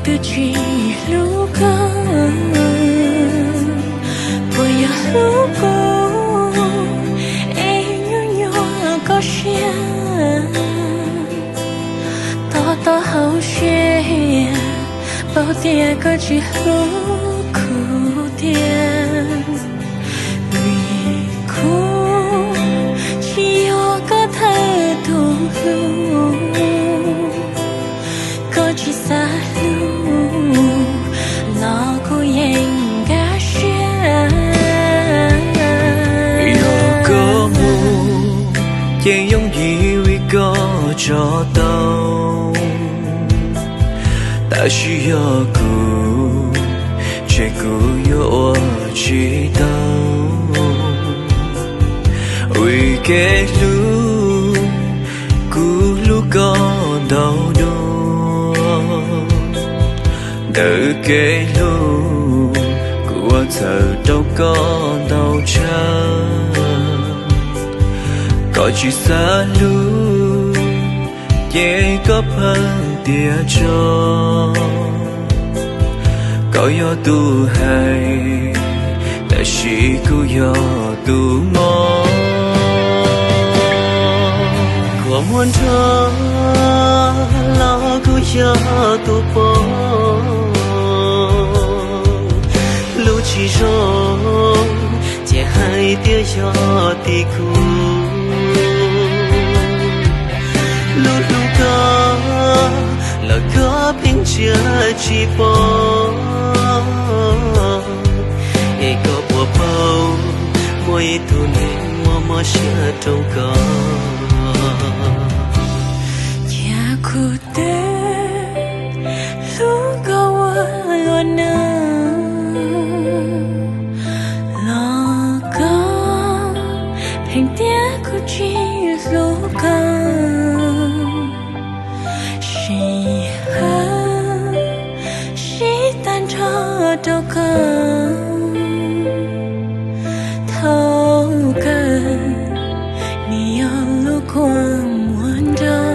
自己路过不要路过个线多多好些保点个记录苦点离苦只有个态度路个去撒路老苦应该学也用一位个找到但需要顾却顾有我知道为给路顾路个道路的给路顾我走到个道场có chỉ xa lu ye có phăng tia cho có yo tu hay ta chỉ ku yo tu mo của muôn cho lo ku yo tu po lu chỉ rong che hai tia yo ti ku lu lu có là có bên chưa chỉ bỏ e có bỏ bao mỗi tu nên mua chưa trong có nhà khu tê lu có luôn nè lo có bên tia của chỉ lu có đâu có thâu cần nhiều lúc quăng muôn đông